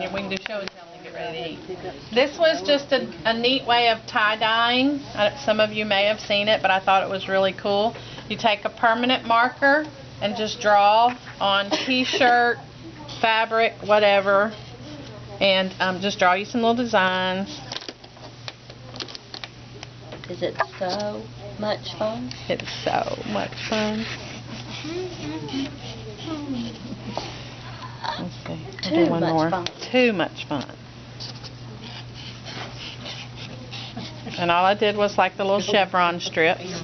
and we can do show and tell and get ready to eat. This was just a neat way of tie-dyeing. Some of you may have seen it, but I thought it was really cool. You take a permanent marker and just draw on t-shirt, fabric, whatever, and just draw you some little designs. Is it so much fun? It's so much fun. Let's see. I'll do one more. Fun. Too much fun. And all I did was like the little chevron strips.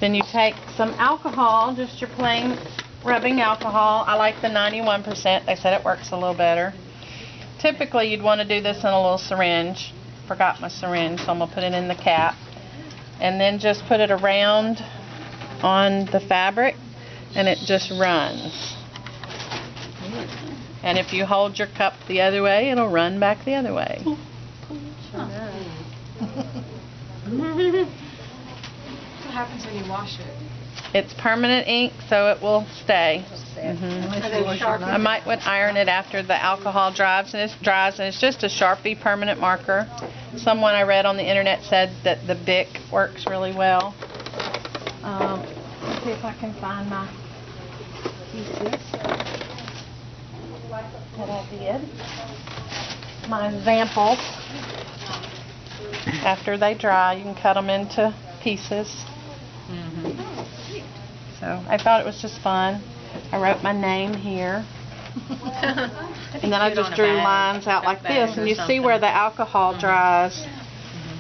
Then you take some alcohol, just your plain rubbing alcohol. I like the 91%. They said it works a little better. Typically, you'd want to do this in a little syringe. Forgot my syringe, so I'm going to put it in the cap. And then just put it around on the fabric, and it just runs. And if you hold your cup the other way, it'll run back the other way. What happens when you wash it? It's permanent ink, so it will stay. I might would iron it after the alcohol dries, and it's just a Sharpie permanent marker. Someone I read on the internet said that the Bic works really well. Let's see if I can find my pieces that I did. My examples. After they dry, you can cut them into pieces. So I thought it was just fun. I wrote my name here. And then I just drew lines out like this, and you see where the alcohol dries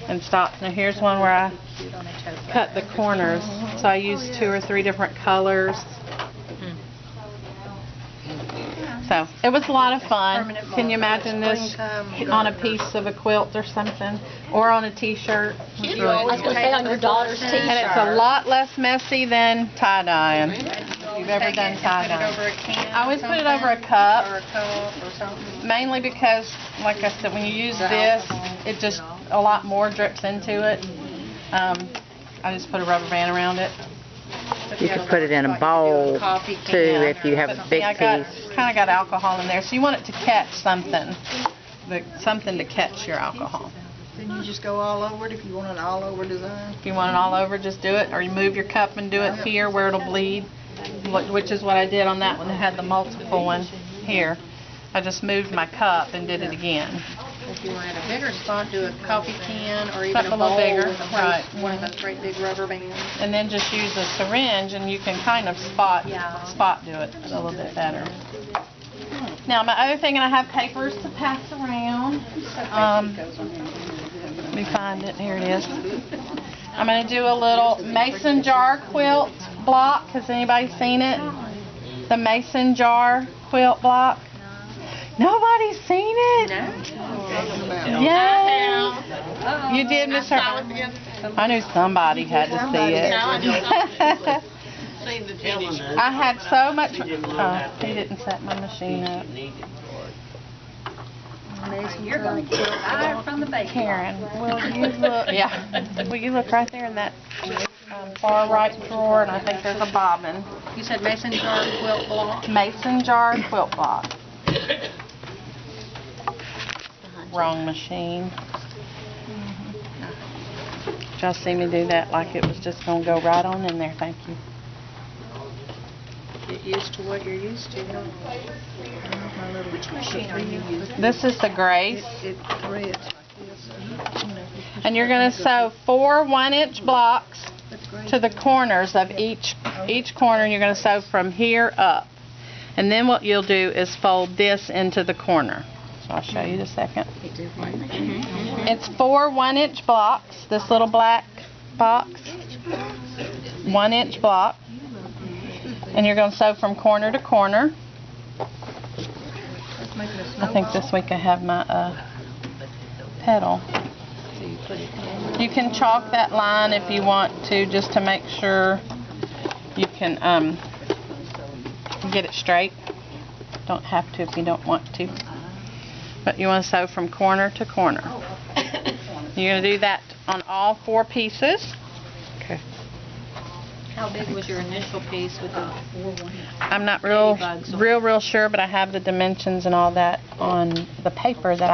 and stops. Now here's one where I cut the corners. So I used 2 or 3 different colors. So it was a lot of fun. Can you imagine this on a piece of a quilt or something, or on a t-shirt? I was going to say on your daughter's t-shirt. And it's a lot less messy than tie-dyeing. If you've ever done tie-dyeing. I always put it over a cup. Or a cup or something. Mainly because, like I said, when you use this, it just a lot more drips into it. I just put a rubber band around it. You could put it in a bowl too if you have a big piece. Kind of got alcohol in there, so you want it to catch something, something to catch your alcohol. Then you just go all over it if you want an all-over design. If you want it all over, just do it, or you move your cup and do it here where it'll bleed, which is what I did on that one that had the multiple one here. I just moved my cup and did it again. If you were in a bigger spot, do a coffee can or even Something a a little bowl bigger, with right. one of those great big rubber bands. And then just use a syringe, and you can kind of spot do it a little bit better. Now my other thing, and I have papers to pass around. Let me find it. Here it is. I'm going to do a little Mason Jar Quilt Block. Has anybody seen it? The Mason Jar Quilt Block. Nobody's seen it? No. Yeah. You did, Miss Herman. I knew somebody had to see it. I had so much. Oh, he didn't set my machine up. You're going to get it from the bakery. Karen, will you look? Yeah. Will you look right there in that far right drawer? And I think there's a bobbin. You said Mason Jar Quilt Block? Mason Jar Quilt Block. Wrong machine. Did y'all see me do that like it was just going to go right on in there? Thank you. Get used to what you're used to. Which machine are you using? This is the Grace. It threads like this. And you're going to sew 4 1-inch blocks to the corners of each corner. You're going to sew from here up. And then what you'll do is fold this into the corner. So I'll show you in a second. It's 4 1-inch blocks. This little black box. 1-inch block. And you're going to sew from corner to corner. I think this week I have my pedal. You can chalk that line if you want to, just to make sure you can get it straight. Don't have to if you don't want to. But you want to sew from corner to corner. You're going to do that on all 4 pieces. Okay. How big was your initial piece with the I'm not real sure, but I have the dimensions and all that on the paper that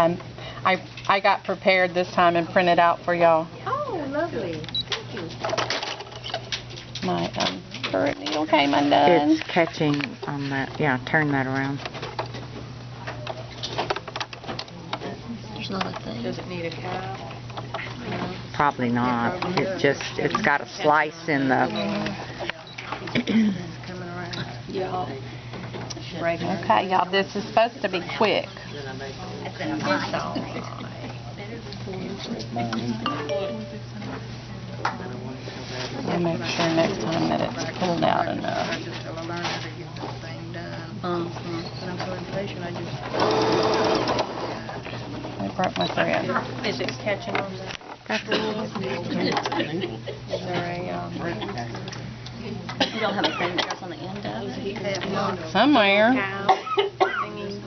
I got prepared this time and printed out for y'all. Oh, lovely. Thank you. My current needle came undone. It's catching on that. Yeah, turn that around. There's not a thing. Does it need a cap? Probably not. It's got a slice in the. It's coming around. Yeah. Okay, y'all, this is supposed to be quick. I'll make sure next time that it's pulled out enough. I just tell a learner to get this thing done. And I'm so impatient, I just... I broke my thread. Is it catching on that? Is there a, You don't have a thing that goes on the end of it? Somewhere.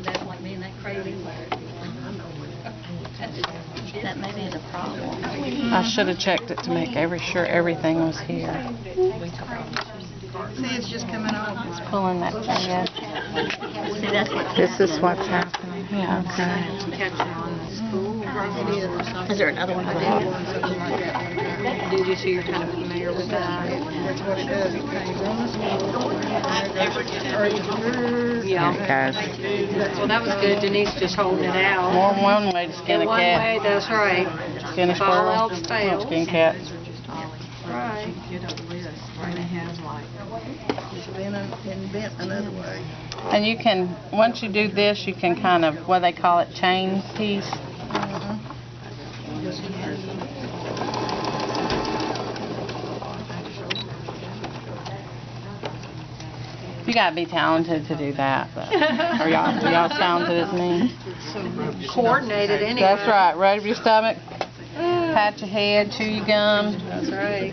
That's like being that crazy. That maybe is a problem. I should have checked it to make sure everything was here. see, it's just coming off. It's pulling that thread. See, that's what's This is what's happening. Yeah. Okay. Catching on the school. Is there another one for Something that? like that. Did you see you're kind of familiar with that? That's what it does. It hangs on the school. Yeah. There it goes. Well, that was good. Denise just holding it out. More than one way to skin a In one way, cat. that's right. Skin a If all squirrel. else fails. Skin cats. Right. It's been bent another way. And you can, once you do this, you can kind of, what they call it, chain piece. You gotta be talented to do that. But, are y'all talented as me? Coordinated anyway. That's right. Rub your stomach, pat your head, chew your gum. That's right.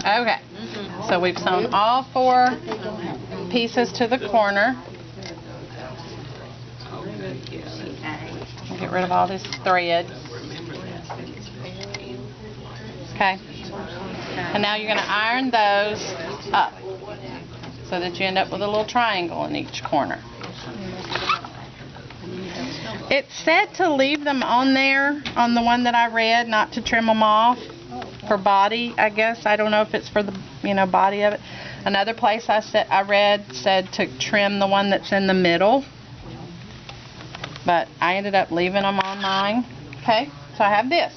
Okay. So we've sewn all 4 pieces to the corner. Get rid of all this thread. Okay. And now you're going to iron those up so that you end up with a little triangle in each corner. It said to leave them on there, on the one that I read, not to trim them off for body, I guess. I don't know if it's for the, body of it. Another place I read said to trim the one that's in the middle. But I ended up leaving them on mine. Okay, so I have this.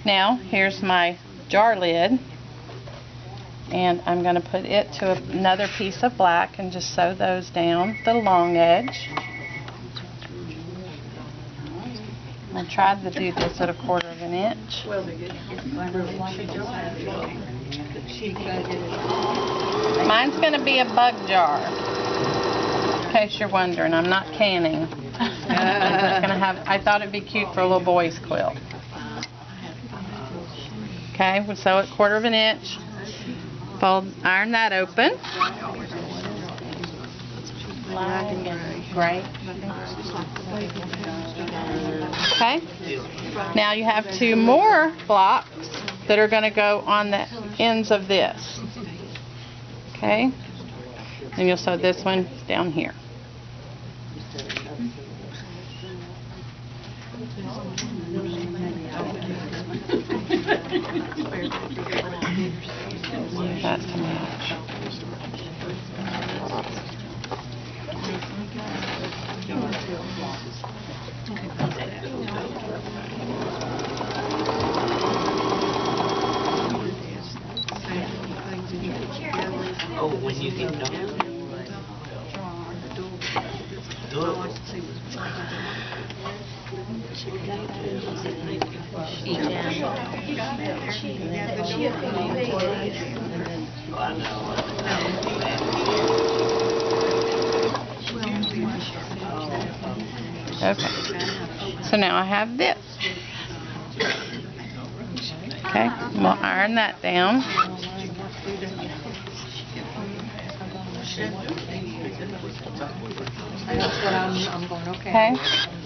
Now, here's my jar lid. And I'm going to put it to another piece of black and just sew those down the long edge. I tried to do this at 1/4 of an inch. Mine's going to be a bug jar. In case you're wondering, I'm not canning. I thought it'd be cute for a little boy's quilt. Okay, we'll sew it 1/4 of an inch. Fold, iron that open. Gray. Okay. Now you have 2 more blocks that are going to go on the ends of this. Okay. And you'll sew this one down here. That's to match. Oh, when you get done. Okay. So now I have this. Okay, we'll iron that down. That's what I'm going, Okay. okay.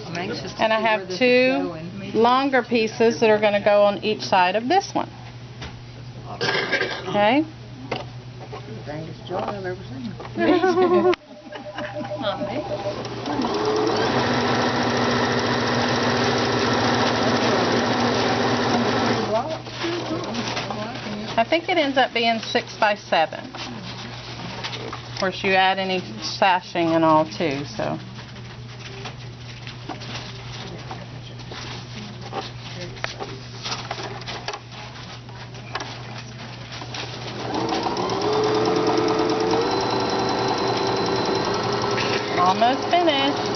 I'm anxious to And I see where have this is 2 going. longer pieces that are going to go on each side of this one. Okay? Biggest joy I've ever seen. I think it ends up being 6 by 7. Of course, you add any sashing and all too, so. Almost finished.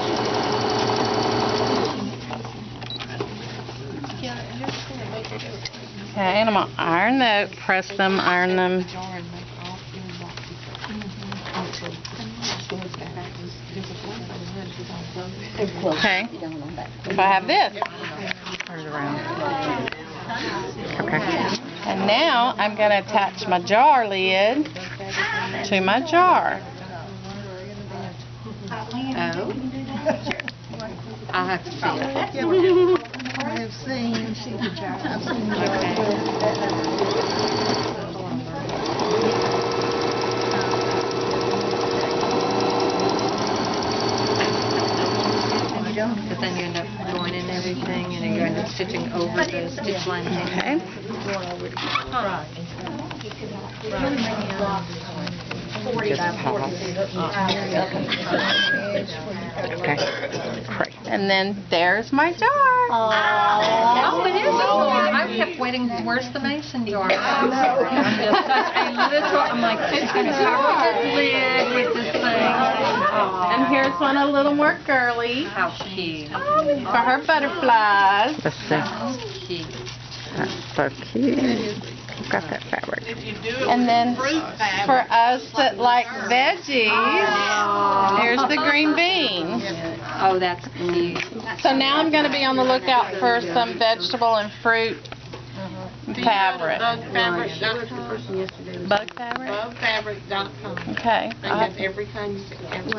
Okay, and I'm gonna iron those, press them, iron them. Okay, so I have this. Turn it around. Okay. And now I'm gonna attach my jar lid to my jar. Oh. I'll have to see it. I've seen the jar. I've seen the Okay. But then you end up going in everything and then you end up stitching over the stitch line. Okay. Just pause. Okay. Pray. And then there's my jar. Oh, it is. I kept waiting. Where's the mason jar? I'm just such a little. I'm like, she's gonna cover the lid with this thing. And here's one a little more girly How cute. for her butterflies. Let's see. Cute. That's so cute. Got that fabric. And then for us that like veggies, here's the green bean. Oh, that's cute. So now I'm going to be on the lookout for some vegetable and fruit fabric. Bugfabric.com. Bug fabric? Bugfabric.com. Okay. They have every kind you can.